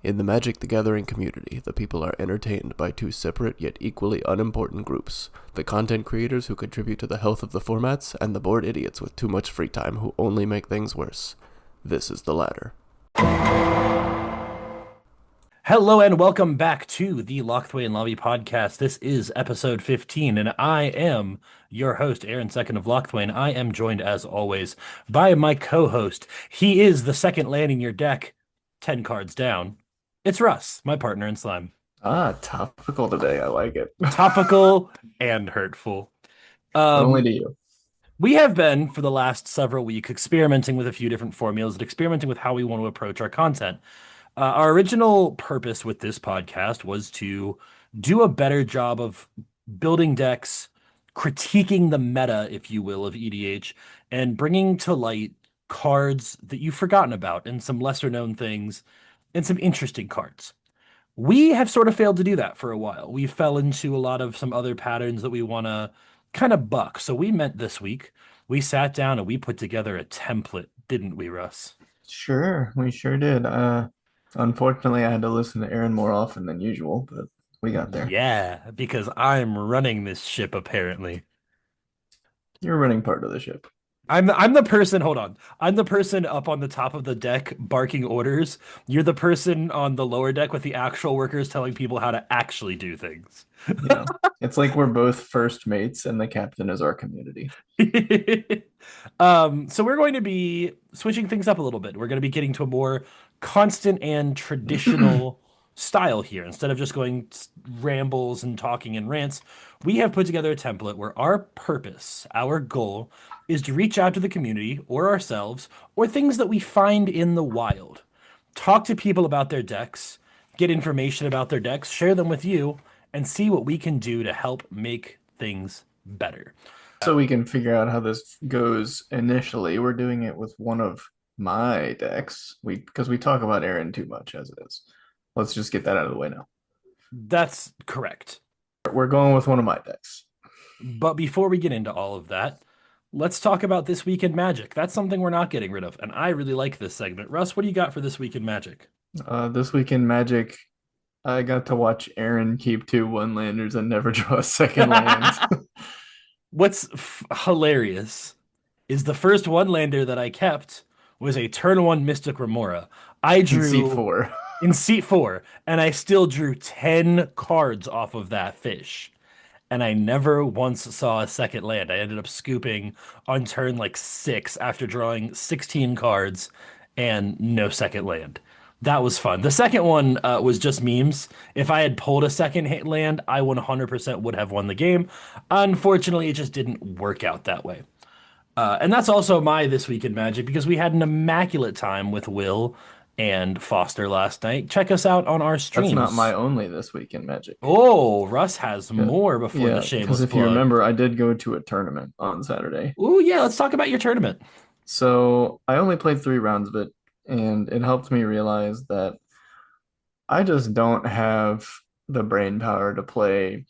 In the Magic the Gathering community, the people are entertained by two separate yet equally unimportant groups: the content creators who contribute to the health of the formats, and the bored idiots with too much free time who only make things worse. This is the latter. Hello and welcome back to the Locthwain Lobby podcast. This is episode 15, and I am your host, Aeryn Second of Locthwain. I am joined, as always, by my co-host. He is the second land in your deck, 10 cards down. It's Russ, my partner in slime. Topical today. I like it. Topical and hurtful. But only Um, to you. we have been, for the last several weeks, experimenting with a few different formulas and experimenting with how we want to approach our content. Our original purpose with this podcast was to do a better job of building decks, critiquing the meta, if you will, of EDH, and bringing to light cards that you've forgotten about and some lesser known things and some interesting cards. We have sort of failed to do that for a while. We fell into a lot of some other patterns that we want to kind of buck. So we met this week. We sat down and we put together a template, didn't we, Russ? Sure, we sure did. Unfortunately, I had to listen to Aeryn more often than usual, but we got there. Yeah, because I'm running this ship apparently. You're running part of the ship. I'm the person, hold on. I'm the person up on the top of the deck barking orders. You're the person on the lower deck with the actual workers telling people how to actually do things. Yeah. It's like we're both first mates and the captain is our community. So we're going to be switching things up a little bit. We're going to be getting to a more constant and traditional style here. Instead of just going rambles and talking and rants, we have put together a template where our purpose, our goal, is to reach out to the community or ourselves or things that we find in the wild. Talk to people about their decks, get information about their decks, share them with you, and see what we can do to help make things better. So we can figure out how this goes initially. We're doing it with one of my decks. Because we talk about Aeryn too much as it is. Let's just get that out of the way now. That's correct. We're going with one of my decks. But before we get into all of that, let's talk about this week in Magic. That's something we're not getting rid of, and I really like this segment. Russ, what do you got for this week in Magic? This week in Magic, I got to watch Aeryn keep two one-landers and never draw a second land. What's hilarious is the first one lander that I kept was a turn one Mystic Remora. I In seat drew four. in seat four, and I still drew 10 cards off of that fish. And I never once saw a second land. I ended up scooping on turn like six after drawing 16 cards and no second land. That was fun. The second one was just memes. If I had pulled a second land, I 100% would have won the game. Unfortunately, it just didn't work out that way. And that's also my This Week in Magic because we had an immaculate time with Will and Foster last night. Check us out on our That's not my streams. only this week in Magic. Oh, Russ has Yeah, more before the yeah, because shameless if you plug. remember, I did go to a tournament on Saturday. Ooh, yeah, let's talk about your tournament. So I only played 3 rounds of it, and it helped me realize that I just don't have the brain power to play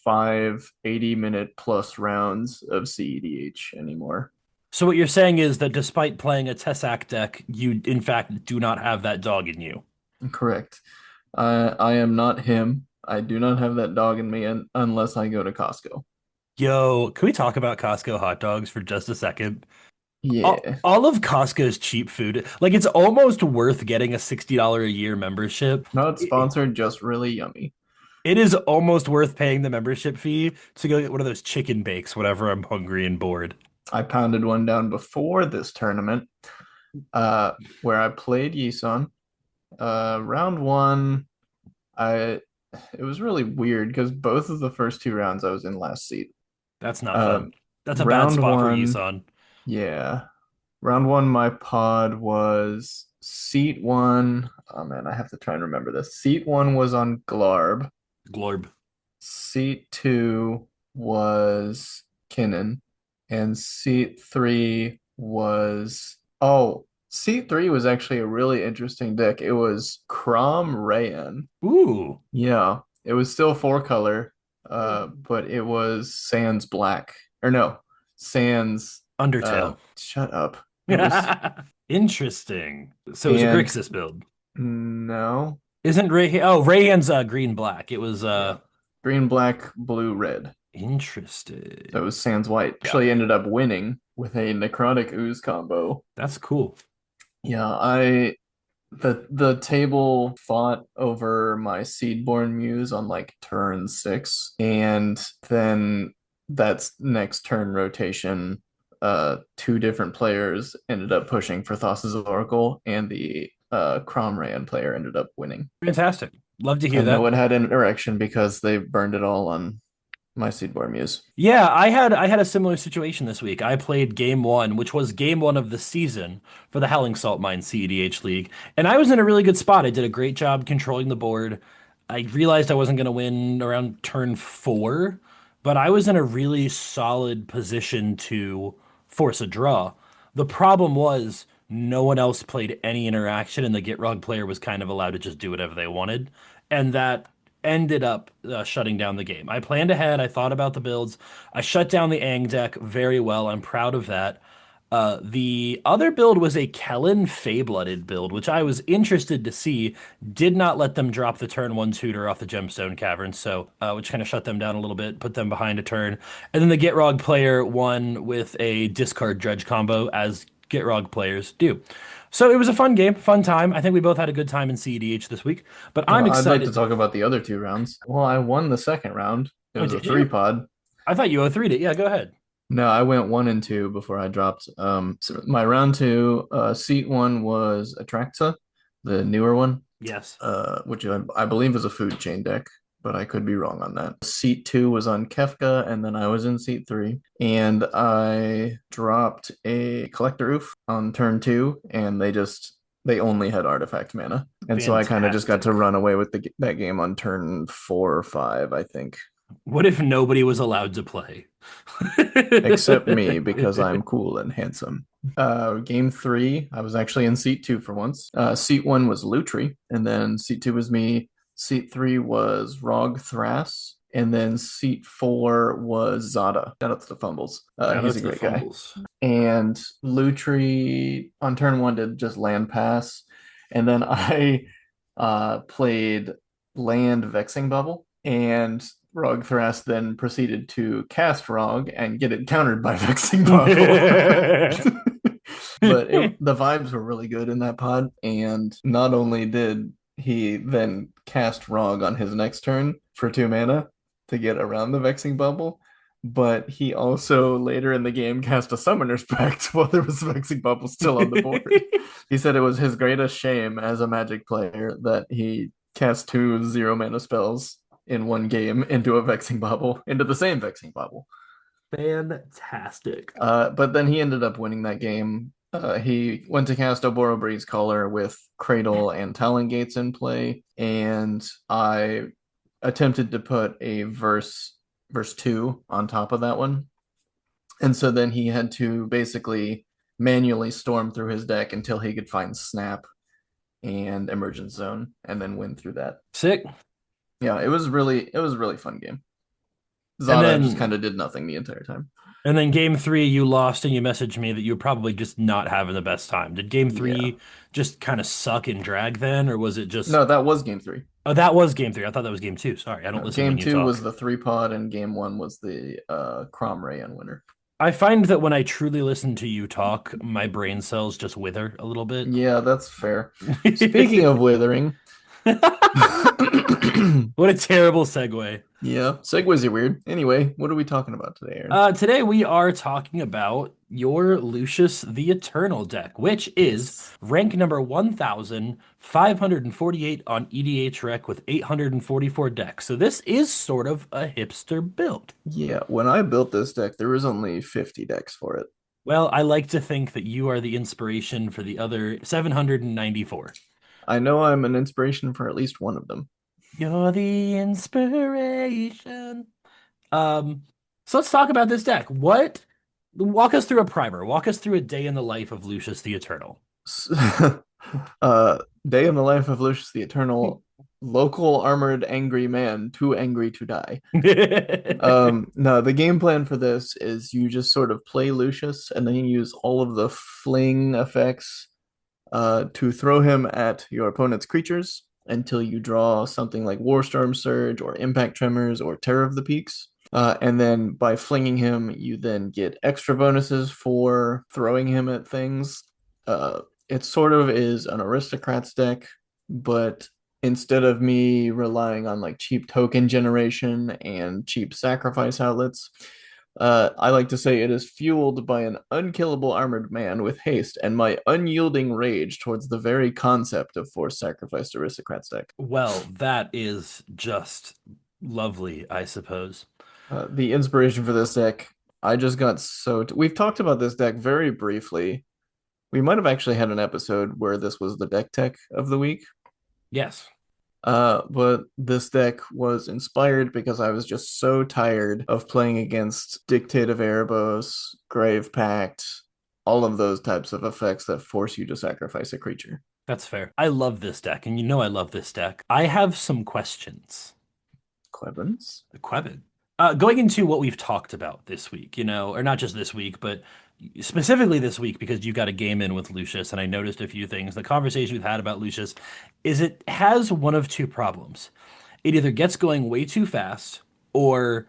5 80-minute plus rounds of CEDH anymore. So what you're saying is that despite playing a Tessac deck, you in fact do not have that dog in you. Correct. I am not him. I do not have that dog in me unless I go to Costco. Yo, can we talk about Costco hot dogs for just a second? Yeah. All of Costco's cheap food, like it's almost worth getting a $60 a year membership. Not It, sponsored, just really yummy. it is almost worth paying the membership fee to go get one of those chicken bakes whenever I'm hungry and bored. I pounded one down before this tournament, where I played Yisun. Round one, I it was really weird because both of the first 2 rounds I was in last seat. That's not Uh, fun. That's a bad round spot for one, Yisun. yeah. Round one, my pod was seat one. Oh man, I have to try and remember this. Seat one was on Glarb. Glorb. Seat two was Kinnan. And seat three was seat three was actually a really interesting deck. It was Crom Rayan. Ooh. Yeah, it was still 4 color, but it was Sans Black. Or no, Sans Undertale. shut up. It was Interesting. So it was a and Grixis build. No. Isn't Ray? Oh, Rayhan's green black. It was Yeah. Green, black, blue, red. So it interesting. was Sans White. Yeah, Actually ended up winning with a Necrotic Ooze combo. that's cool. Yeah, I the table fought over my Seedborn Muse on like turn 6, and then that's next turn rotation. Two different players ended up pushing for Thassa's Oracle, and the Cromrayan player ended up winning. Fantastic. Love to hear And no that. one had interaction because they burned it all on my Seedborn Muse. Yeah, I had a similar situation this week. I played game one, which was game one of the season for the Howling Salt Mine CEDH League, and I was in a really good spot. I did a great job controlling the board. I realized I wasn't going to win around turn four, but I was in a really solid position to force a draw. The problem was no one else played any interaction, and the Gitrog player was kind of allowed to just do whatever they wanted, and that ended up shutting down the game. I planned ahead. I thought about the builds. I shut down the Aang deck very well. I'm proud of that. The other build was a Kellen Fey-blooded build, which I was interested to see. Did not let them drop the turn one tutor off the Gemstone Cavern, so which kind of shut them down a little bit, put them behind a turn. And then the Gitrog player won with a discard dredge combo, as Gitrog players do. So it was a fun game, fun time. I think we both had a good time in CEDH this week, but I'm I'd like to excited. talk about the other two rounds. Well, I won the second round. It Oh, was a did three you? pod. I thought you 0-3'd it. Yeah, go ahead. No, I went 1 and 2 before I dropped. So my round two, seat one was Atraxa, the newer one, Yes. which I believe is a food chain deck, but I could be wrong on that. Seat two was on Kefka, and then I was in seat three, and I dropped a Collector Oof on turn two, and they only had artifact mana, and so I kind of just got to Fantastic. run away with that game on turn 4 or 5, I think. What if nobody was allowed to play? Except me because I'm cool and handsome. Game three, I was actually in seat two for once. Seat one was Lutri, and then seat two was me. Seat three was Rog Thras, and then seat four was Zada. Shout out to the Fumbles. Shout He's out a to the great guy. fumbles. And Lutri on turn one did just land pass, and then I played land Vexing Bubble, and Rog Thras then proceeded to cast Rog and get it countered by Vexing Bubble. But the vibes were really good in that pod, and not only did he then cast Rog on his next turn for 2 mana to get around the Vexing Bubble, but he also later in the game cast a Summoner's Pact while there was Vexing Bubble still on the board. He said it was his greatest shame as a Magic player that he cast 2 0 mana spells in one game into a Vexing Bubble, into the same Vexing Bubble. Fantastic. But then he ended up winning that game. He went to cast Oboro Breeze Caller with Cradle and Talon Gates in play, and I attempted to put a verse two on top of that one. And so then he had to basically manually storm through his deck until he could find Snap and Emergent Zone and then win through that. Sick. Yeah, it was a really fun game. And Zada just kind then of did nothing the entire time. and then game three, you lost and you messaged me that you were probably just not having the best time. Did game Yeah. three just kind of suck and drag then, or was it just No, that was game three. Oh, that was game three. I thought that was game two. Sorry, I don't No, listen when game you two was talk. the three pod, and game one was the Crom Rayan winner. I find that when I truly listen to you talk, my brain cells just wither a little bit. Yeah, that's fair. Speaking of withering, What a terrible segue. yeah, segues are weird. Anyway, what are we talking about today, Aaron? Today we are talking about your Lucius the Eternal deck, which is Yes. rank number 1,548 on EDH Rec with 844 decks. So this is sort of a hipster build. Yeah, when I built this deck, there was only 50 decks for it. Well, I like to think that you are the inspiration for the other 794. I know I'm an inspiration for at least one of them. You're the inspiration. Um, so let's talk about this deck. Walk us through a primer. Walk us through a day in the life of Lucius the Eternal. uh, Day in the life of Lucius the Eternal, local armored angry man, too angry to die. No, the game plan for this is you just sort of play Lucius and then you use all of the fling effects to throw him at your opponent's creatures until you draw something like Warstorm Surge or Impact Tremors or Terror of the Peaks. And then by flinging him, you then get extra bonuses for throwing him at things. It sort of is an aristocrats deck, but instead of me relying on like cheap token generation and cheap sacrifice outlets, I like to say it is fueled by an unkillable armored man with haste and my unyielding rage towards the very concept of forced sacrificed aristocrats deck. Well, that is just lovely, I suppose. The inspiration for this deck, I just got so. We've talked about this deck very briefly. We might have actually had an episode where this was the deck tech of the week. Yes. But this deck was inspired because I was just so tired of playing against Dictate of Erebos, Grave Pact, all of those types of effects that force you to sacrifice a creature. That's fair. I love this deck, and you know I love this deck. I have some questions. Clevens. Quebbin. Going into what we've talked about this week, or not just this week, but specifically this week because you got a game in with Lucius, and I noticed a few things. The conversation we've had about Lucius is it has one of two problems. It either gets going way too fast, or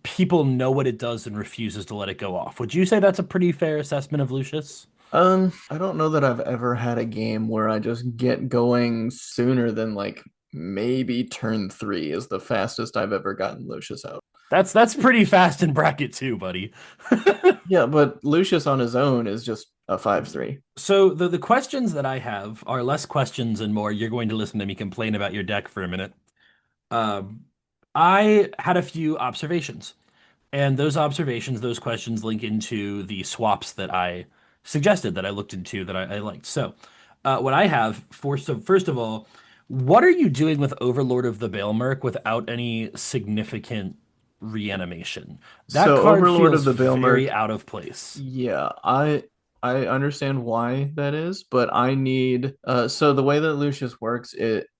people know what it does and refuses to let it go off. Would you say that's a pretty fair assessment of Lucius? I don't know that I've ever had a game where I just get going sooner than like maybe turn three is the fastest I've ever gotten Lucius out. That's pretty fast in bracket too, buddy. Yeah, but Lucius on his own is just a 5-3. So the questions that I have are less questions and more. You're going to listen to me complain about your deck for a minute. Um, I had a few observations, and those observations, those questions link into the swaps that I suggested that I looked into that I liked. So, what I have for so first of all, what are you doing with Overlord of the Baelmerk without any significant reanimation? That So card Overlord of feels the very Baelmerk, out of place. yeah, I understand why that is, but I need so the way that Lucius works,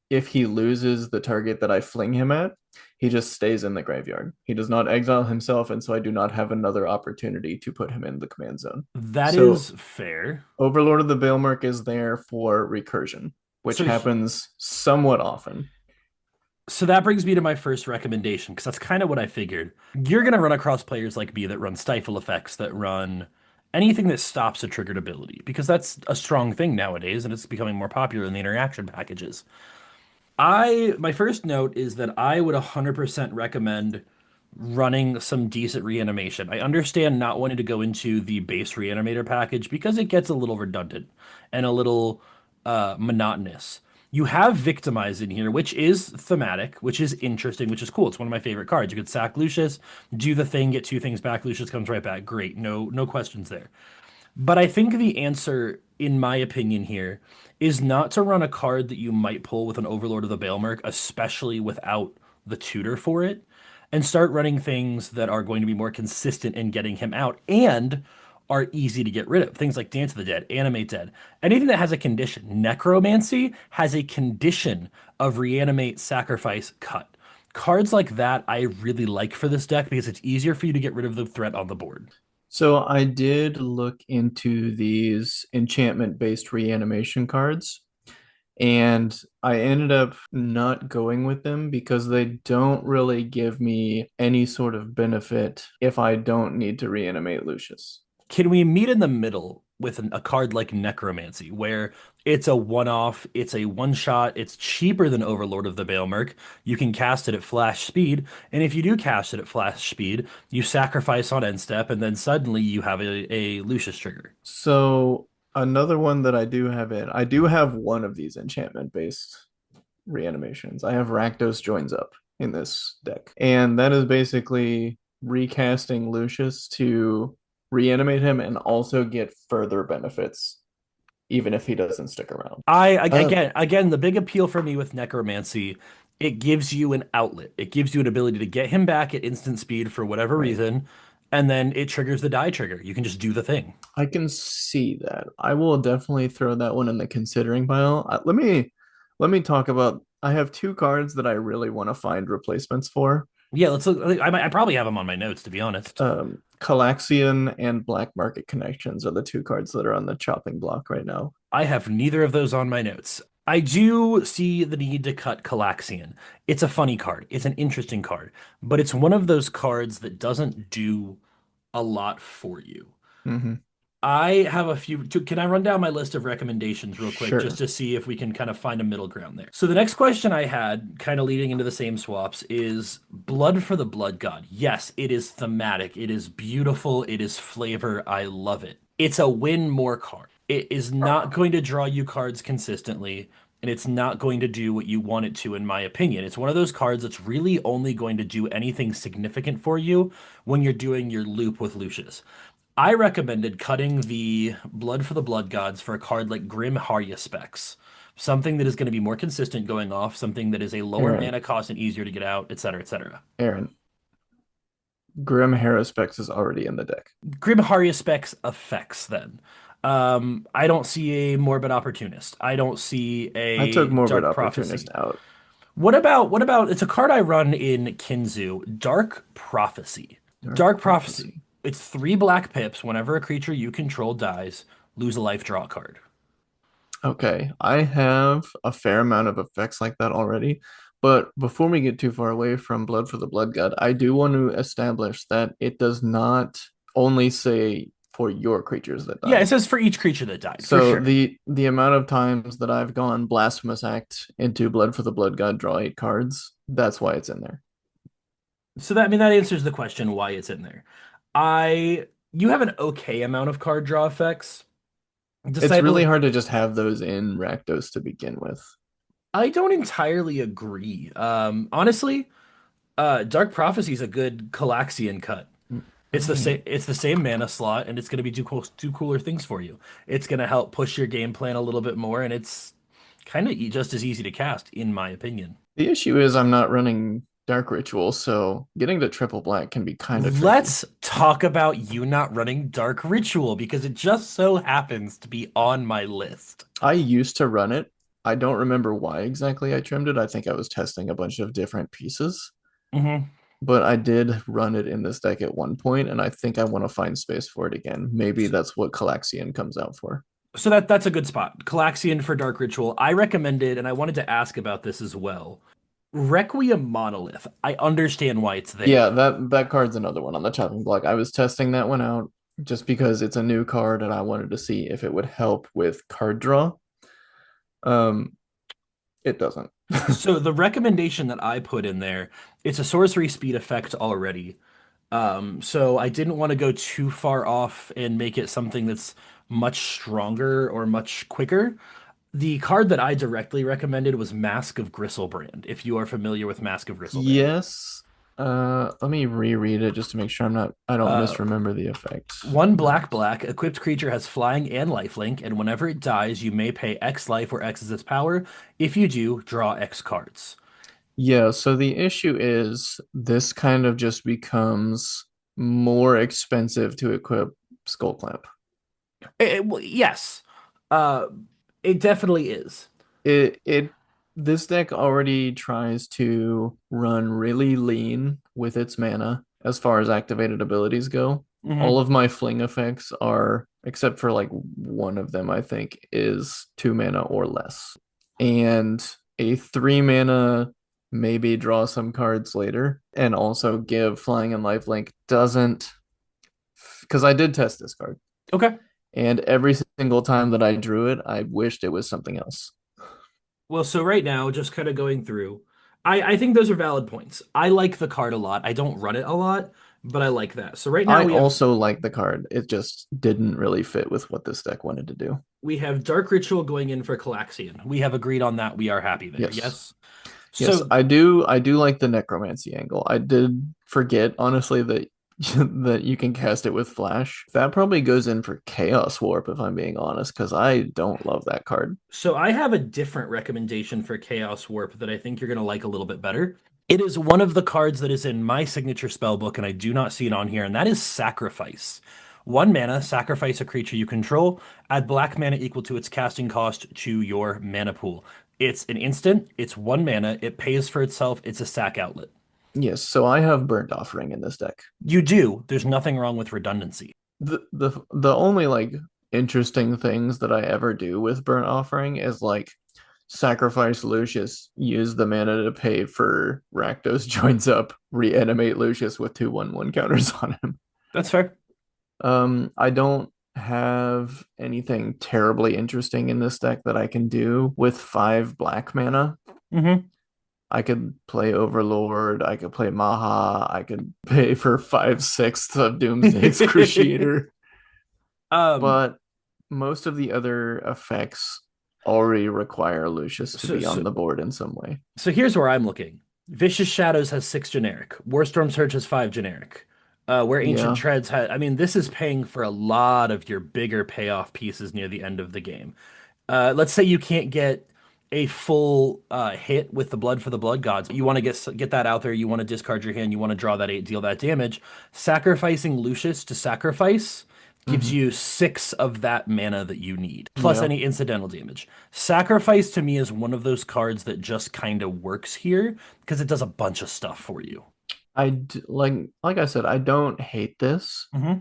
if he loses the target that I fling him at, he just stays in the graveyard. He does not exile himself, and so I do not have another opportunity to put him in the command zone. That So is fair. Overlord of the Baelmerk is there for recursion, which So happens somewhat often. So that brings me to my first recommendation, because that's kind of what I figured. You're going to run across players like me that run stifle effects, that run anything that stops a triggered ability, because that's a strong thing nowadays, and it's becoming more popular in the interaction packages. My first note is that I would 100% recommend running some decent reanimation. I understand not wanting to go into the base reanimator package because it gets a little redundant and a little monotonous. You have Victimize in here, which is thematic, which is interesting, which is cool. It's one of my favorite cards. You could sack Lucius, do the thing, get two things back. Lucius comes right back. Great. No questions there. But I think the answer, in my opinion, here is not to run a card that you might pull with an Overlord of the Baelmerk, especially without the tutor for it, and start running things that are going to be more consistent in getting him out and are easy to get rid of. Things like Dance of the Dead, Animate Dead, anything that has a condition. Necromancy has a condition of reanimate, sacrifice, cut. Cards like that I really like for this deck because it's easier for you to get rid of the threat on the board. So I did look into these enchantment-based reanimation cards, and I ended up not going with them because they don't really give me any sort of benefit if I don't need to reanimate Lucius. Can we meet in the middle with a card like Necromancy, where it's a one-off, it's a one-shot, it's cheaper than Overlord of the Baelmerk. You can cast it at flash speed, and if you do cast it at flash speed, you sacrifice on end step, and then suddenly you have a Lucius trigger. So another one that I do have one of these enchantment-based reanimations. I have Rakdos joins up in this deck, and that is basically recasting Lucius to reanimate him and also get further benefits, even if he doesn't stick around. Uh, Again, the big appeal for me with Necromancy, it gives you an outlet. It gives you an ability to get him back at instant speed for whatever right. reason, and then it triggers the die trigger. You can just do the thing. I can see that. I will definitely throw that one in the considering pile. Let me talk about. I have two cards that I really want to find replacements for. Yeah, let's look. I probably have them on my notes, to be honest. Calaxian and Black Market Connections are the two cards that are on the chopping block right now. I have neither of those on my notes. I do see the need to cut Calaxian. It's a funny card. It's an interesting card, but it's one of those cards that doesn't do a lot for you. Hmm. I have a few. Can I run down my list of recommendations real quick just Sure. to see if we can kind of find a middle ground there? So the next question I had, kind of leading into the same swaps, is Blood for the Blood God. Yes, it is thematic. It is beautiful. It is flavor. I love it. It's a win more card. It is not going to draw you cards consistently, and it's not going to do what you want it to, in my opinion. It's one of those cards that's really only going to do anything significant for you when you're doing your loop with Lucius. I recommended cutting the Blood for the Blood Gods for a card like Grim Specs. Something that is going to be more consistent going off, something that is a lower Aaron, mana cost and easier to get out, etc., etc. Aaron, Grim Haruspex is already in the deck. Grim Specs effects then. I don't see a Morbid Opportunist. I don't see I took a Morbid Dark Opportunist Prophecy. out. What about it's a card I run in Kinzu, Dark Prophecy. Dark Dark Prophecy. Prophecy. It's 3 black pips. Whenever a creature you control dies, lose a life, draw a card. Okay, I have a fair amount of effects like that already. But before we get too far away from Blood for the Blood God, I do want to establish that it does not only say for your creatures that Yeah, die. it says for each creature that died, for So sure. the amount of times that I've gone Blasphemous Act into Blood for the Blood God, draw 8 cards, that's why it's in there. So that I mean that answers the question why it's in there. I You have an okay amount of card draw effects. It's really Disciple, hard to just have those in Rakdos to begin with. I don't entirely agree. Honestly, Dark Prophecy is a good Calaxian cut. I It's the same. mean, It's the same mana slot, and it's going to be do cooler things for you. It's going to help push your game plan a little bit more, and it's kind of just as easy to cast, in my opinion. the issue is I'm not running Dark Ritual, so getting to triple black can be kind of tricky. Let's talk about you not running Dark Ritual because it just so happens to be on my list. I used to run it. I don't remember why exactly I trimmed it. I think I was testing a bunch of different pieces, Hmm. but I did run it in this deck at one point, and I think I want to find space for it again. Maybe So, that's what Calaxian comes out for. so that's a good spot. Calaxian for Dark Ritual. I recommended, and I wanted to ask about this as well. Requiem Monolith. I understand why it's there. Yeah, that card's another one on the chopping block. I was testing that one out just because it's a new card and I wanted to see if it would help with card draw. Um, it doesn't. So the recommendation that I put in there, it's a sorcery speed effect already. So I didn't want to go too far off and make it something that's much stronger or much quicker. The card that I directly recommended was Mask of Gristlebrand, if you are familiar with Mask of Gristlebrand. Yes. Let me reread it just to make sure I don't Uh, misremember the effect. one Max. black, equipped creature has flying and lifelink, and whenever it dies, you may pay X life where X is its power. If you do, draw X cards. Yeah, so the issue is this kind of just becomes more expensive to equip Skull Clamp. Well, yes, uh, it definitely is. It this deck already tries to run really lean with its mana as far as activated abilities go. All Hmm. of my fling effects are, except for like one of them, I think, is 2 mana or less. And a 3 mana maybe draw some cards later and also give flying and lifelink doesn't, because I did test this card. Okay. And every single time that I drew it, I wished it was something else. Well, so right now, just kind of going through, I think those are valid points. I like the card a lot. I don't run it a lot, but I like that. So right now I also like the card. It just didn't really fit with what this deck wanted to do. we have Dark Ritual going in for Calaxian. We have agreed on that. We are happy there. Yes. Yes. Yes, So I do like the necromancy angle. I did forget honestly that that you can cast it with flash. That probably goes in for chaos warp if I'm being honest, because I don't love that card. So I have a different recommendation for Chaos Warp that I think you're going to like a little bit better. It is one of the cards that is in my signature spell book, and I do not see it on here, and that is Sacrifice. 1 mana, sacrifice a creature you control, add black mana equal to its casting cost to your mana pool. It's an instant, it's 1 mana, it pays for itself, it's a sack outlet. Yes, so I have burnt offering in this deck. You do, there's nothing wrong with redundancy. The only like interesting things that I ever do with Burnt Offering is like sacrifice Lucius, use the mana to pay for Rakdos joins up, reanimate Lucius with 2/1/1 counters on him. That's fair. I don't have anything terribly interesting in this deck that I can do with 5 black mana. Hmm. I could play Overlord, I could play Maha, I could pay for 5/6 of Doomsday Excruciator, um, but most of the other effects already require Lucius to so, be on so the board in some way. So here's where I'm looking. Vicious Shadows has 6 generic. Warstorm Surge has 5 generic. Where Ancient Yeah. Treads had, I mean, this is paying for a lot of your bigger payoff pieces near the end of the game. Let's say you can't get a full hit with the Blood for the Blood Gods. You want to get that out there. You want to discard your hand. You want to draw that 8, deal that damage. Sacrificing Lucius to sacrifice gives Hmm. you 6 of that mana that you need, plus Yeah. any incidental damage. Sacrifice to me is one of those cards that just kind of works here because it does a bunch of stuff for you. Like I said, I don't hate this. Hmm.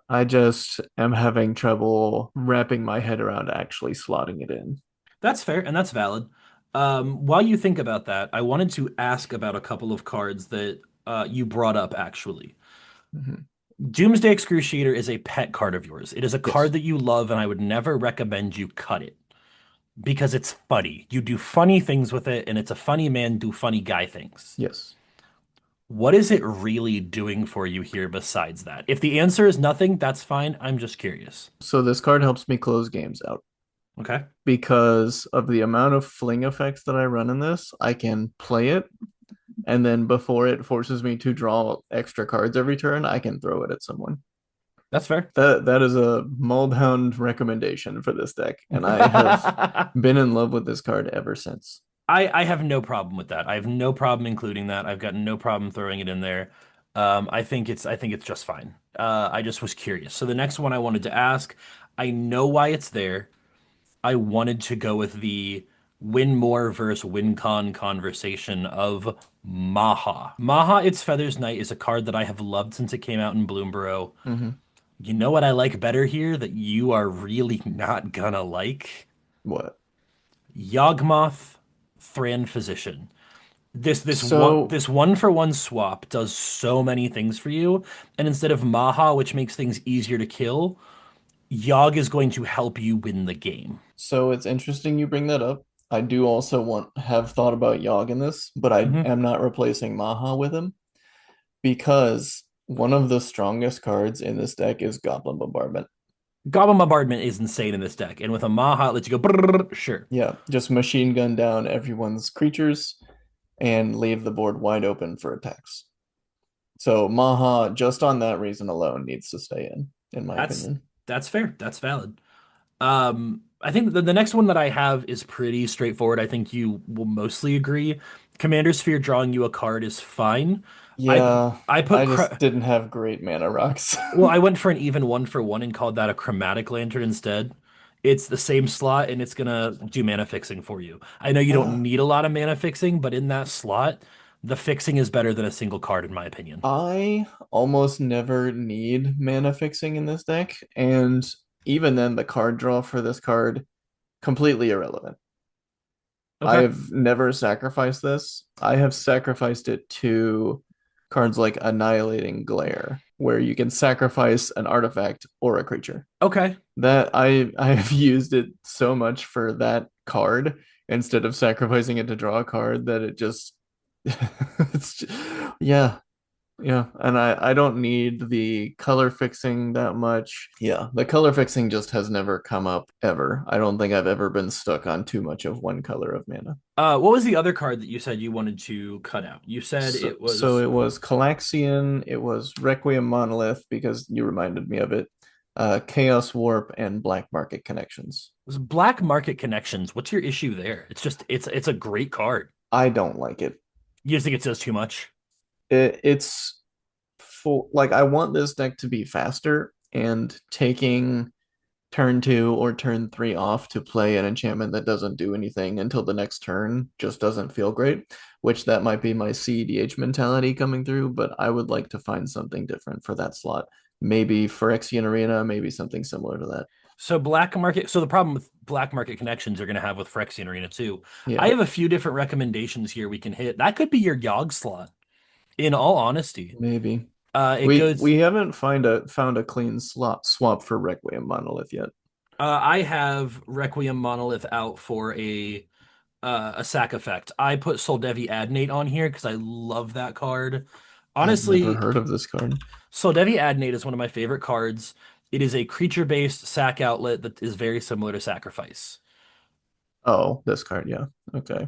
I just am having trouble wrapping my head around actually slotting it in. That's fair and that's valid. While you think about that, I wanted to ask about a couple of cards that you brought up actually. Mhm. Doomsday Excruciator is a pet card of yours. It is a card Yes. that you love, and I would never recommend you cut it because it's funny. You do funny things with it, and it's a funny man do funny guy things. Yes. What is it really doing for you here besides that? If the answer is nothing, that's fine. I'm just curious. So this card helps me close games out Okay. because of the amount of fling effects that I run in this. I can play it, and then before it forces me to draw extra cards every turn, I can throw it at someone. That's fair. That is a Muldhound recommendation for this deck, and I have been in love with this card ever since. I have no problem with that. I have no problem including that. I've got no problem throwing it in there. I think it's just fine. I just was curious. So the next one I wanted to ask, I know why it's there. I wanted to go with the win more versus win con conversation of Maha. Maha, Its Feathers Knight is a card that I have loved since it came out in Bloomborough. Hmm. You know what I like better here that you are really not gonna like? What? Yawgmoth, Thran Physician. So This one for one swap does so many things for you, and instead of Maha, which makes things easier to kill, Yogg is going to help you win the game. So it's interesting you bring that up. I do also have thought about Yogg in this, but I Hmm. am not replacing Maha with him because one of the strongest cards in this deck is Goblin Bombardment. Goblin Bombardment is insane in this deck, and with a Maha, it lets you go brrr, sure. Yeah, just machine gun down everyone's creatures and leave the board wide open for attacks. So Maha, just on that reason alone, needs to stay in my That's opinion. that's fair. That's valid. I think the next one that I have is pretty straightforward. I think you will mostly agree. Commander Sphere drawing you a card is fine. I Yeah, I put I just didn't have great mana rocks. well, I went for an even one for one and called that a chromatic lantern instead. It's the same slot and it's gonna do mana fixing for you. I know you don't need a lot of mana fixing, but in that slot, the fixing is better than a single card, in my opinion. I almost never need mana fixing in this deck, and even then, the card draw for this card completely irrelevant. I Okay. have never sacrificed this. I have sacrificed it to cards like Annihilating Glare, where you can sacrifice an artifact or a creature. Okay. That I have used it so much for that card instead of sacrificing it to draw a card that it just it's yeah, yeah, and I don't need the color fixing that much. Yeah, the color fixing just has never come up ever. I don't think I've ever been stuck on too much of one color of mana. What was the other card that you said you wanted to cut out? You said it So was it was Calaxian, it was Requiem Monolith because you reminded me of it. Chaos Warp and Black Market Connections. was Black Market Connections. What's your issue there? It's a great card. I don't like it. You just think it does too much? It's full like I want this deck to be faster and taking turn 2 or turn 3 off to play an enchantment that doesn't do anything until the next turn just doesn't feel great, which that might be my CEDH mentality coming through, but I would like to find something different for that slot. maybe Phyrexian Arena, maybe something similar to that. So black market. So the problem with black market connections you're going to have with Phyrexian Arena too. I Yeah, have a few different recommendations here we can hit. That could be your Yogg slot. In all honesty, maybe. it We goes. we haven't found a clean slot swap for Requiem Monolith yet. I have Requiem Monolith out for a sack effect. I put Soldevi Adnate on here because I love that card. I've never Honestly, heard of this card. Soldevi Adnate is one of my favorite cards. It is a creature-based sack outlet that is very similar to Sacrifice. Oh, this card, yeah. Okay.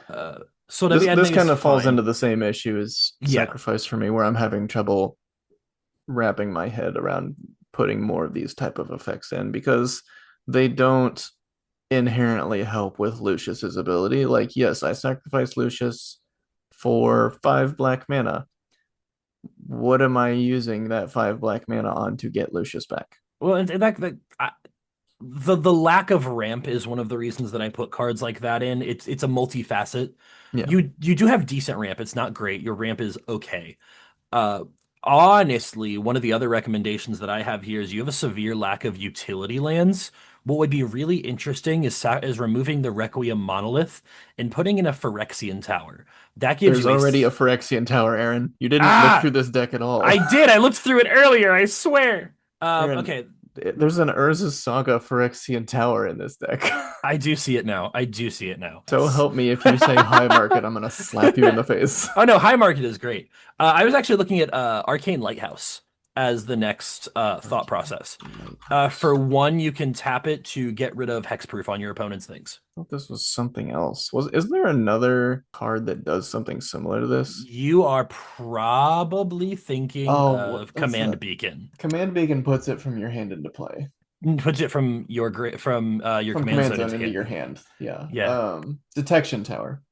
Uh, Soldevi This Adnate is kind of falls into fine. the same issue as Yeah. Sacrifice for me, where I'm having trouble wrapping my head around putting more of these type of effects in because they don't inherently help with Lucius's ability. Like, yes, I sacrifice Lucius for 5 black mana. What am I using that 5 black mana on to get Lucius back? Well, and the lack of ramp is one of the reasons that I put cards like that in. It's a multifacet. Yeah, You do have decent ramp. It's not great. Your ramp is okay. Uh, Honestly, one of the other recommendations that I have here is you have a severe lack of utility lands. What would be really interesting is removing the Requiem Monolith and putting in a Phyrexian Tower. That gives there's you a already a Phyrexian Tower, Aaron. You didn't look through ah. this deck at all. I did. I looked through it earlier. I swear. Aaron, Okay. there's an Urza's Saga Phyrexian Tower in this deck. I do see it now. I do see it now. So help me if you say high market, I'm gonna slap you in the face. Oh no, High Market is great. I was actually looking at Arcane Lighthouse as the next thought Arcane process. For Lighthouse. one, you can tap it to get rid of hexproof on your opponent's things. I thought this was something else. Is there another card that does something similar to this? You are probably thinking Oh, of what's Command that? Beacon. Command Beacon puts it from your hand into play. Puts it from your From command command zone zone into into your hand. hand. Yeah. Yeah. Detection Tower.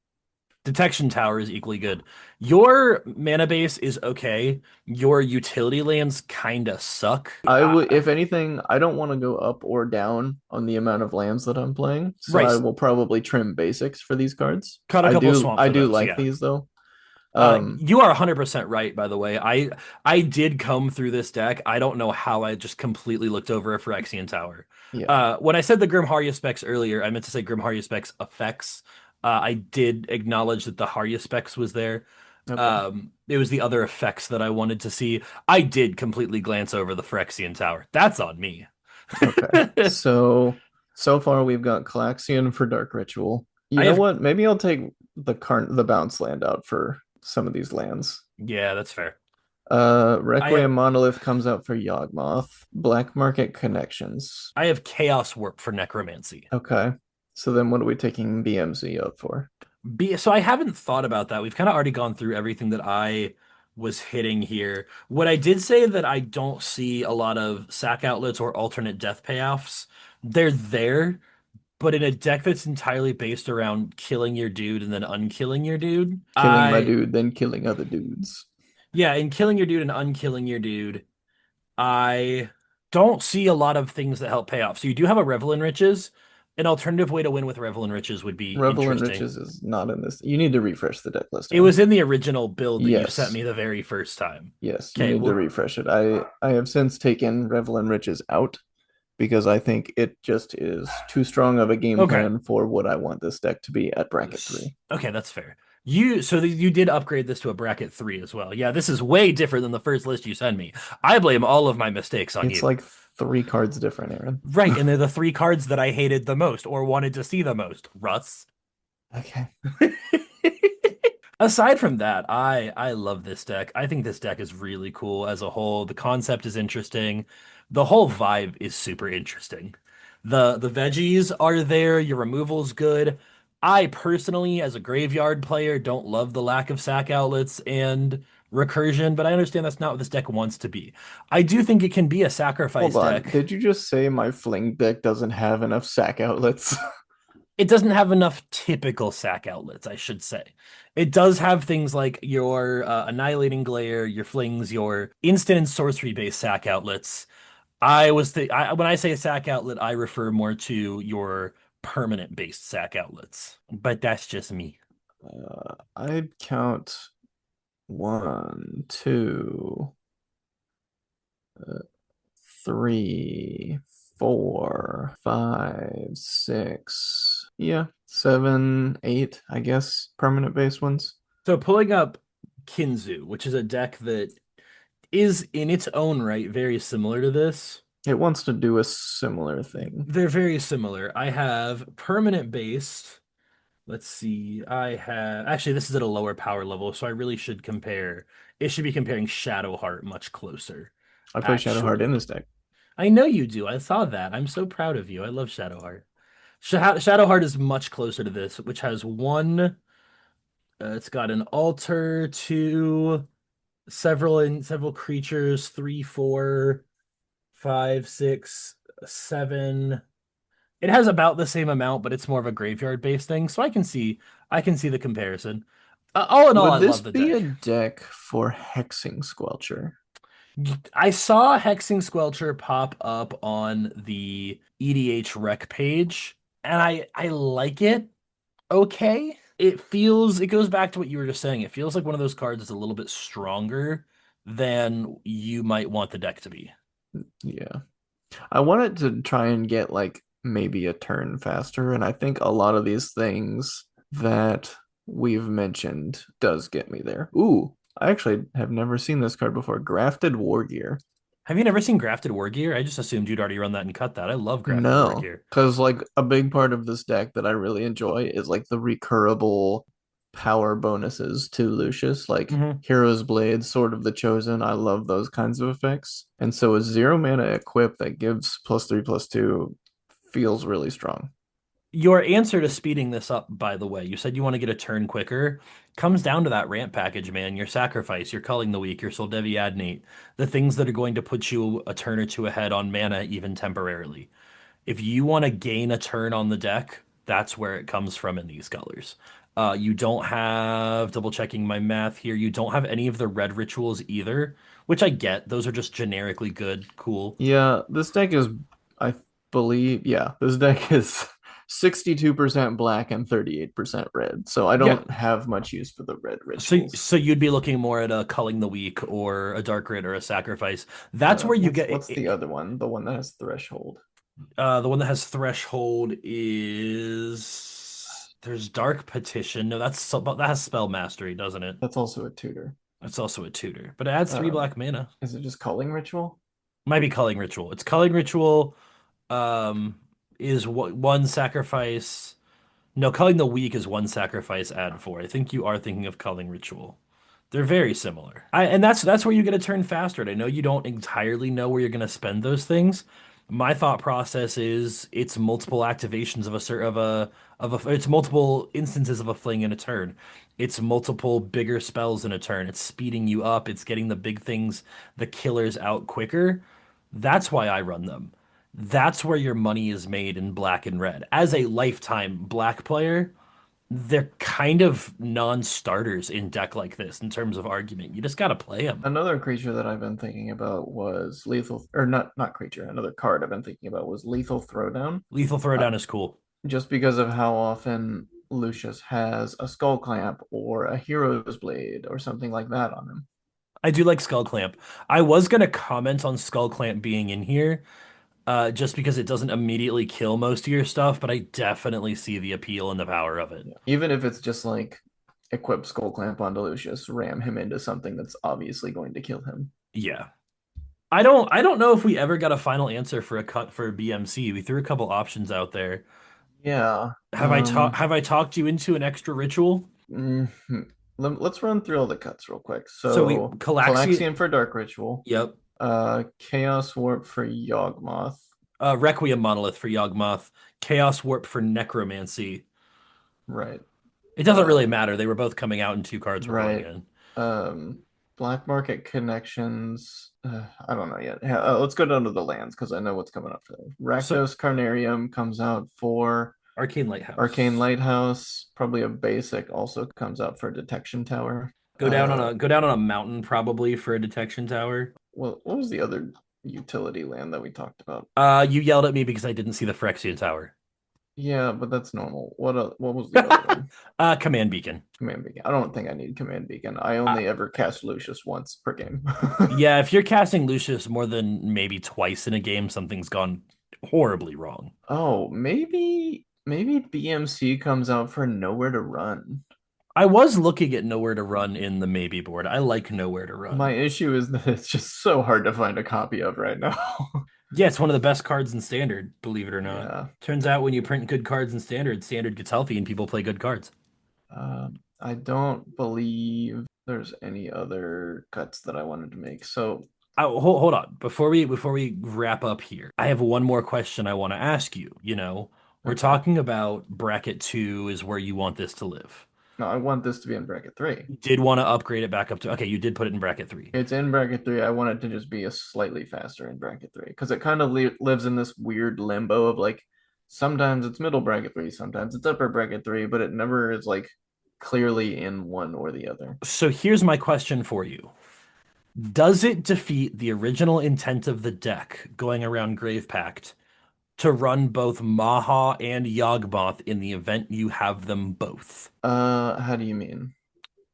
Detection Tower is equally good. Your mana base is okay. Your utility lands kinda suck. I would, if anything, I don't want to go up or down on the amount of lands that I'm playing, so I Right. will probably trim basics for these cards. Cut a couple of swamp I for do those. like Yeah. these though. Um, You are 100% right, by the way. I did come through this deck. I don't know how I just completely looked over a Phyrexian Tower. yeah. When I said the Grim Harya specs earlier, I meant to say Grim Harya specs effects. I did acknowledge that the Harya specs was there. Okay. It was the other effects that I wanted to see. I did completely glance over the Phyrexian Tower. That's on me. Okay. So far we've got Calaxian for Dark Ritual. You I know have, what? Maybe I'll take the bounce land out for some of these lands. yeah, that's fair. I Requiem Monolith comes out for Yawgmoth. Black Market Connections. I have Chaos Warp for Necromancy. Okay. So then what are we taking BMZ out for? So I haven't thought about that. We've kind of already gone through everything that I was hitting here. What I did say that I don't see a lot of sack outlets or alternate death payoffs. They're there, but in a deck that's entirely based around killing your dude and then unkilling your dude, Killing my dude, then killing other dudes. yeah, in killing your dude and unkilling your dude, I don't see a lot of things that help pay off. So you do have a Revel in Riches. An alternative way to win with Revel in Riches would be Revel in interesting. Riches is not in this. You need to refresh the deck list, It Aaron. was in the original build that you sent Yes. me the very first time. Yes, you Okay, need to well, refresh it. I have since taken Revel in Riches out because I think it just is too strong of a game okay. plan for what I want this deck to be at bracket 3. Okay, that's fair. You did upgrade this to a bracket 3 as well. Yeah, this is way different than the first list you sent me. I blame all of my mistakes on It's you. like 3 cards different, Aaron. Right, and they're the three cards that I hated the most or wanted to see the most. Russ. Okay. Aside from that, I love this deck. I think this deck is really cool as a whole. The concept is interesting. The whole vibe is super interesting. The veggies are there, your removal's good. I personally, as a graveyard player, don't love the lack of sack outlets and recursion, but I understand that's not what this deck wants to be. I do think it can be a Hold sacrifice on. deck. Did you just say my fling deck doesn't have enough sack outlets? It doesn't have enough typical sack outlets, I should say. It does have things like your Annihilating Glare, your Flings, your instant and sorcery based sack outlets. When I say sack outlet, I refer more to your permanent based sack outlets. But that's just me. I'd count one, two, Uh, 3, 4, 5, 6. Yeah, 7, 8, I guess, permanent base ones. So pulling up Kinzu, which is a deck that is in its own right very similar to this. It wants to do a similar thing. They're very similar. I have permanent based. Let's see. I have actually this is at a lower power level, so I really should compare. It should be comparing Shadowheart much closer. I play Shadowheart in Actually, this deck. I know you do. I saw that. I'm so proud of you. I love Shadowheart. Shadowheart is much closer to this, which has one. It's got an altar, two, several creatures, three, four, five, six, seven. It has about the same amount, but it's more of a graveyard based thing, so I can see the comparison. All in all, I Would this love the be a deck. deck for Hexing Squelcher? I saw Hexing Squelcher pop up on the EDH rec page, and I like it. Okay. It goes back to what you were just saying. It feels like one of those cards is a little bit stronger than you might want the deck to be. Yeah. I wanted to try and get like maybe a turn faster, and I think a lot of these things that we've mentioned does get me there. Ooh, I actually have never seen this card before. Grafted War Gear. Have you never seen Grafted War Gear? I just assumed you'd already run that and cut that. I love Grafted War No, Gear. because like a big part of this deck that I really enjoy is like the recurable power bonuses to Lucius, like Hmm. Hero's Blade, Sword of the Chosen. I love those kinds of effects. And so a 0 mana equip that gives +3/+2 feels really strong. Your answer to speeding this up, by the way, you said you want to get a turn quicker, comes down to that ramp package, man. Your sacrifice, your culling the weak, your Soldevi Adnate, the things that are going to put you a turn or two ahead on mana, even temporarily. If you want to gain a turn on the deck, that's where it comes from in these colors. You don't have, double checking my math here, you don't have any of the red rituals either, which I get. Those are just generically good, cool. Yeah, this deck is, I believe, yeah, this deck is 62% black and 38% red. So I Yeah. don't have much use for the red So, rituals. so you'd be looking more at a culling the weak or a dark rid or a sacrifice. That's where you get What's the other one? The one that has threshold. the one that has threshold is there's dark petition. No, that has spell mastery, doesn't it? That's also a tutor. It's also a tutor, but it adds three Um, black mana. is it just calling ritual? Might be culling ritual. It's culling ritual. Um, is what one sacrifice. No, culling the weak is one sacrifice add four. I think you are thinking of culling ritual. They're very similar. And that's where you get to turn faster. And I know you don't entirely know where you're going to spend those things. My thought process is it's multiple activations of a certain of a it's multiple instances of a fling in a turn. It's multiple bigger spells in a turn. It's speeding you up. It's getting the big things, the killers out quicker. That's why I run them. That's where your money is made in black and red. As a lifetime black player, they're kind of non-starters in deck like this in terms of argument. You just got to play them. Another creature that I've been thinking about was lethal, or not creature. Another card I've been thinking about was lethal throwdown. Lethal Uh, Throwdown is cool. just because of how often Lucius has a skull clamp or a hero's blade or something like that on him. I do like Skull Clamp. I was going to comment on Skull Clamp being in here, just because it doesn't immediately kill most of your stuff, but I definitely see the appeal and the power of it. Yeah. Even if it's just like equip skull clamp onto Lucius, ram him into something that's obviously going to kill him. Yeah. I don't know if we ever got a final answer for a cut for BMC. We threw a couple options out there. Yeah. Have I talked you into an extra ritual? Mhm. Let's run through all the cuts real quick. So we So Calaxian. Calaxian for Dark Ritual, Yep. Chaos Warp for Yawgmoth. Requiem Monolith for Yawgmoth, Chaos Warp for Necromancy. Right. It doesn't really Um, matter. They were both coming out in two cards we're going right. in. Um, Black Market Connections. I don't know yet. Yeah, let's go down to the lands because I know what's coming up today. So Rakdos Carnarium comes out for Arcane Arcane Lighthouse. Lighthouse. Probably a basic also comes out for Detection Tower. Go down on a mountain probably for a detection tower. Well, what was the other utility land that we talked about? You yelled at me because I didn't see the Phyrexian Tower. Yeah, but that's normal. What was the other one? Command beacon. Command Beacon. I don't think I need Command Beacon. I Uh, only ever cast Lucius once per game. yeah, if you're casting Lucius more than maybe twice in a game, something's gone horribly wrong. Oh, maybe BMC comes out for Nowhere to Run. I was looking at Nowhere to Run in the maybe board. I like Nowhere to My Run. issue is that it's just so hard to find a copy of right now. Yeah, it's one of the best cards in Standard, believe it or not. Yeah. Turns out when you print good cards in Standard, Standard gets healthy and people play good cards. I don't believe there's any other cuts that I wanted to make. So, Hold on. Before we wrap up here, I have one more question I want to ask you. We're okay. talking about bracket two is where you want this to live. No, I want this to be in bracket three. You did want to upgrade it back up to, okay, you did put it in bracket three. It's in bracket three. I want it to just be a slightly faster in bracket three because it kind of lives in this weird limbo of like sometimes it's middle bracket three, sometimes it's upper bracket three, but it never is like clearly in one or the other. So here's my question for you. Does it defeat the original intent of the deck going around Grave Pact to run both Maha and Yawgmoth in the event you have them both? How do you mean?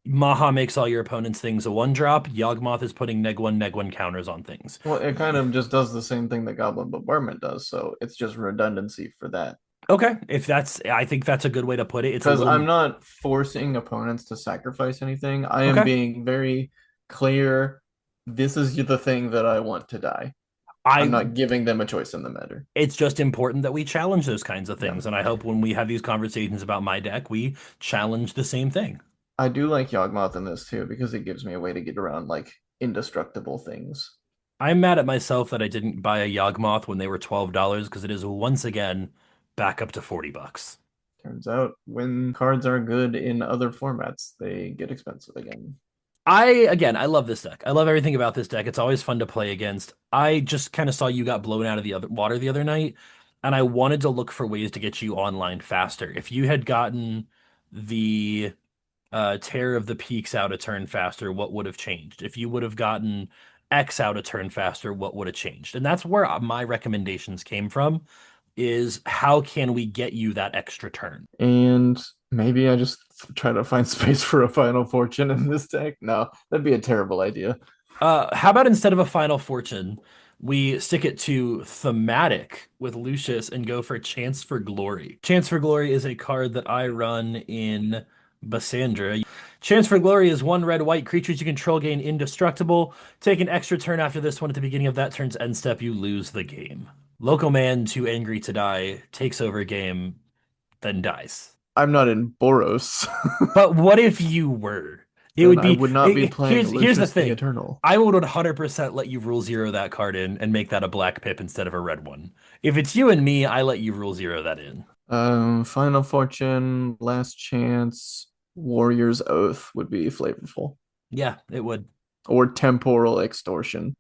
Maha makes all your opponent's things a one drop. Yawgmoth is putting neg one counters on things. Well, it kind of just does the same thing that Goblin Bombardment does, so it's just redundancy for that. Okay, if that's, I think that's a good way to put it. It's a Because I'm little, not forcing opponents to sacrifice anything. I am okay. being very clear. This is the thing that I want to die. I'm I, not giving them a choice in the matter. it's just important that we challenge those kinds of Yeah. things. And I hope when we have these conversations about my deck, we challenge the same thing. I do like Yawgmoth in this too because it gives me a way to get around like indestructible things. I'm mad at myself that I didn't buy a Yawgmoth when they were $12 because it is once again back up to $40. Turns out when cards are good in other formats, they get expensive again. I love this deck. I love everything about this deck. It's always fun to play against. I just kind of saw you got blown out of the other water the other night, and I wanted to look for ways to get you online faster. If you had gotten the Terror of the Peaks out a turn faster, what would have changed? If you would have gotten X out a turn faster, what would have changed? And that's where my recommendations came from, is how can we get you that extra turn? And maybe I just try to find space for a Final Fortune in this deck. No, that'd be a terrible idea. How about instead of a Final Fortune, we stick it to thematic with Lucius and go for Chance for Glory. Chance for Glory is a card that I run in Bassandra. Chance for Glory is one red white creatures you control gain indestructible. Take an extra turn after this one at the beginning of that turn's end step, you lose the game. Local man too angry to die takes over game, then dies. I'm not in Boros. But what if you were? It Then would I be would not be playing here's the Lucius the thing. Eternal. I would 100% let you rule zero that card in and make that a black pip instead of a red one. If it's you and me, I let you rule zero that in. Final Fortune, Last Chance, Warrior's Oath would be flavorful. Yeah, it would. Or Temporal Extortion.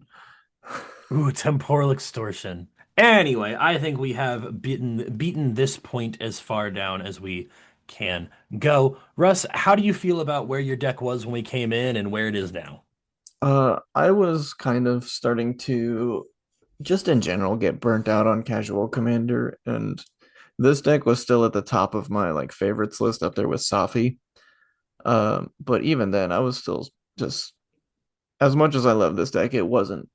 Ooh, temporal extortion. Anyway, I think we have beaten this point as far down as we can go. Russ, how do you feel about where your deck was when we came in and where it is now? I was kind of starting to just in general get burnt out on Casual Commander, and this deck was still at the top of my like favorites list up there with Safi. But even then, I was still just as much as I love this deck, it wasn't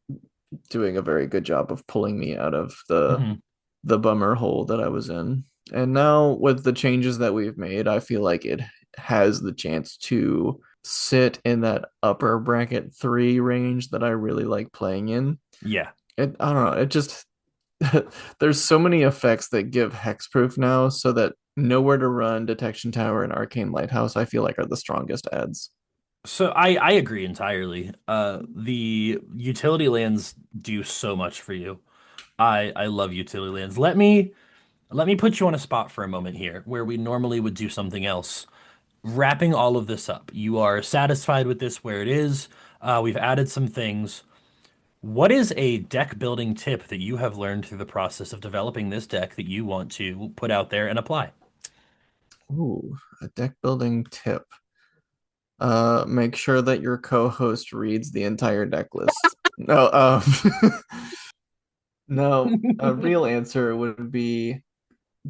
doing a very good job of pulling me out of Mhm. the bummer hole that I was in. And now with the changes that we've made, I feel like it has the chance to sit in that upper bracket three range that I really like playing in. Yeah. I don't know, it just there's so many effects that give hexproof now, so that Nowhere to Run, Detection Tower, and Arcane Lighthouse, I feel like are the strongest ads. So I agree entirely. The utility lands do so much for you. I love utility lands. Let me put you on a spot for a moment here where we normally would do something else. Wrapping all of this up, you are satisfied with this where it is. We've added some things. What is a deck building tip that you have learned through the process of developing this deck that you want to put out there and apply? Ooh, a deck building tip. Make sure that your co-host reads the entire deck list. No, no, a real answer would be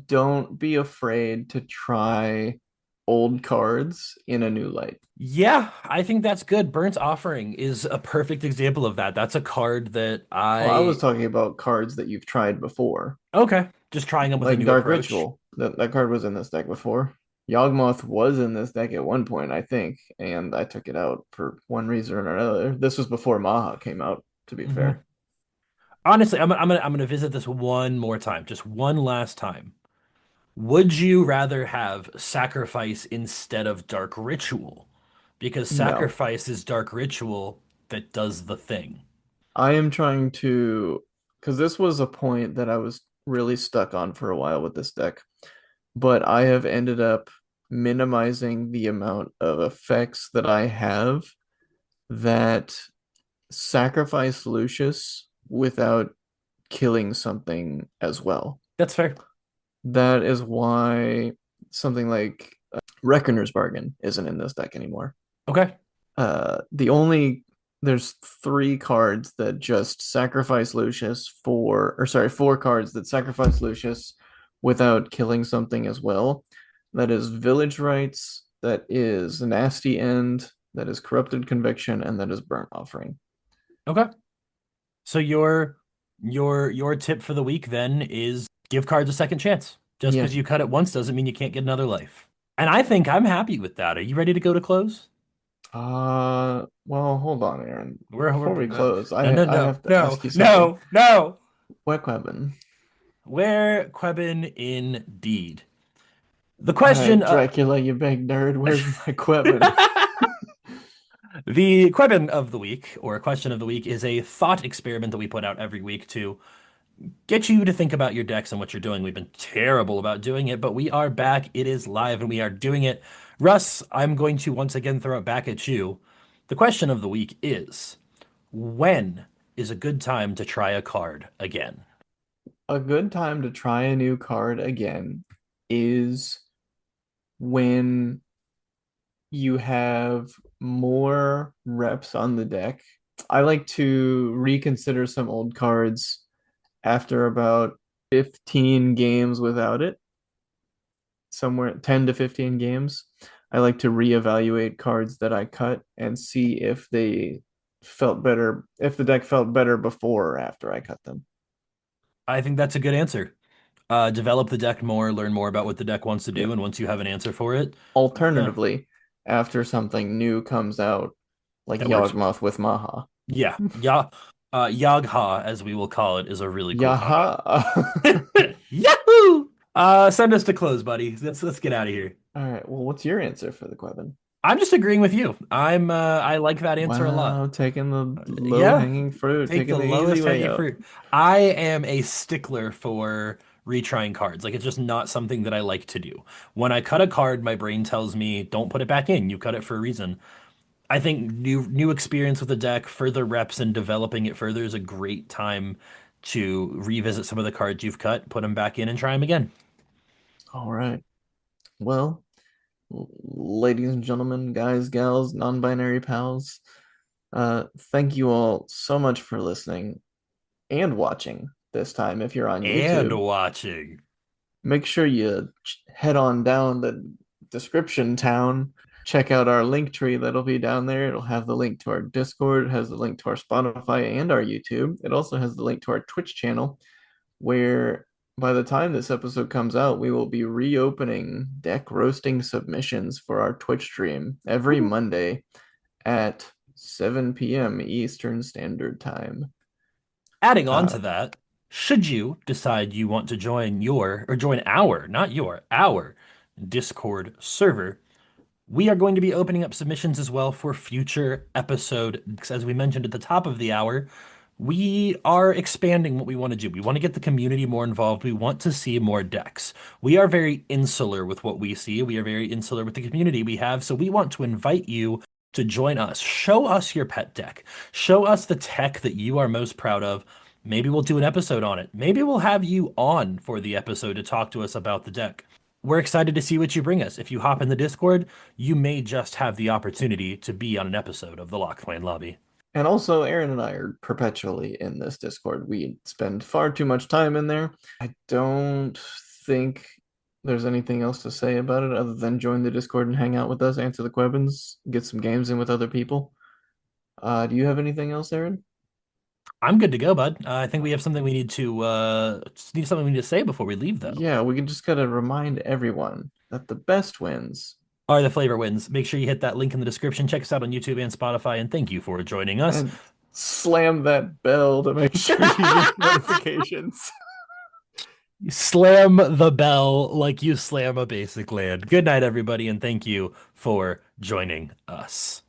don't be afraid to try old cards in a new light. Yeah, I think that's good. Burnt Offering is a perfect example of that. That's a card that Well, I was I talking about cards that you've tried before, okay, just trying them with a like new Dark approach. Ritual. That card was in this deck before. Yawgmoth was in this deck at one point, I think, and I took it out for one reason or another. This was before Maha came out, to be Hmm. fair. Honestly, I'm gonna visit this one more time, just one last time. Would you rather have Sacrifice instead of Dark Ritual? Because No, Sacrifice is Dark Ritual that does the thing. I am trying to, because this was a point that I was really stuck on for a while with this deck, but I have ended up minimizing the amount of effects that I have that sacrifice Lucius without killing something as well. That's fair. That is why something like Reckoner's Bargain isn't in this deck anymore. Okay. The only there's three cards that just sacrifice Lucius for, or sorry, four cards that sacrifice Lucius without killing something as well. That is Village Rites, that is Nasty End, that is Corrupted Conviction, and that is Burnt Offering. Okay. So your tip for the week then is give cards a second chance. Just Yeah. because you cut it once doesn't mean you can't get another life. And I think I'm happy with that. Are you ready to go to close? Well, hold on, Aaron. We're Before we close, no no I no have to no ask you something. no no. Wet weapon. Where Quebin indeed. The question Dracula, you big nerd. Where's my weapon? the Quebin of the week or question of the week is a thought experiment that we put out every week to get you to think about your decks and what you're doing. We've been terrible about doing it, but we are back. It is live and we are doing it. Russ, I'm going to once again throw it back at you. The question of the week is when is a good time to try a card again? A good time to try a new card again is when you have more reps on the deck. I like to reconsider some old cards after about 15 games without it, somewhere 10 to 15 games. I like to reevaluate cards that I cut and see if they felt better, if the deck felt better before or after I cut them. I think that's a good answer. Develop the deck more, learn more about what the deck wants to do, Yep. and once you have an answer for it, yeah, Alternatively, after something new comes out, like that works. Yawgmoth with Maha. Yeah, Yagha, as we will call it, is a really cool card. Yaha. Yahoo! Send us to close, buddy. Let's get out of here. All right. Well, what's your answer for the Quevin? I'm just agreeing with you. I like that answer a lot. Wow, taking the Yeah, low-hanging fruit, take taking the the easy lowest way hanging out. fruit. I am a stickler for retrying cards. Like it's just not something that I like to do. When I cut a card, my brain tells me, don't put it back in. You cut it for a reason. I think new experience with the deck, further reps and developing it further is a great time to revisit some of the cards you've cut, put them back in and try them again. All right. Well, ladies and gentlemen, guys, gals, non-binary pals, thank you all so much for listening and watching this time if you're on And YouTube. watching. Make sure you head on down the description town. Check out our link tree that'll be down there. It'll have the link to our Discord, it has the link to our Spotify and our YouTube. It also has the link to our Twitch channel, where by the time this episode comes out, we will be reopening deck roasting submissions for our Twitch stream every Woo. Monday at 7 p.m. Eastern Standard Time. Adding on Uh, to that, should you decide you want to join join our, not your, our Discord server, we are going to be opening up submissions as well for future episode. As we mentioned at the top of the hour, we are expanding what we want to do. We want to get the community more involved. We want to see more decks. We are very insular with what we see. We are very insular with the community we have. So we want to invite you to join us. Show us your pet deck. Show us the tech that you are most proud of. Maybe we'll do an episode on it. Maybe we'll have you on for the episode to talk to us about the deck. We're excited to see what you bring us. If you hop in the Discord, you may just have the opportunity to be on an episode of the Locthwain Lobby. and also, Aeryn and I are perpetually in this Discord. We spend far too much time in there. I don't think there's anything else to say about it other than join the Discord and hang out with us, answer the questions, get some games in with other people. Do you have anything else, Aaron? I'm good to go, bud. I think we have something we need something we need to say before we leave, though. Yeah, we can just gotta remind everyone that the best wins. Are the flavor wins? Make sure you hit that link in the description. Check us out on YouTube and Spotify, and thank you for joining us. And slam that bell to make sure you get notifications. Slam the bell like you slam a basic land. Good night, everybody, and thank you for joining us.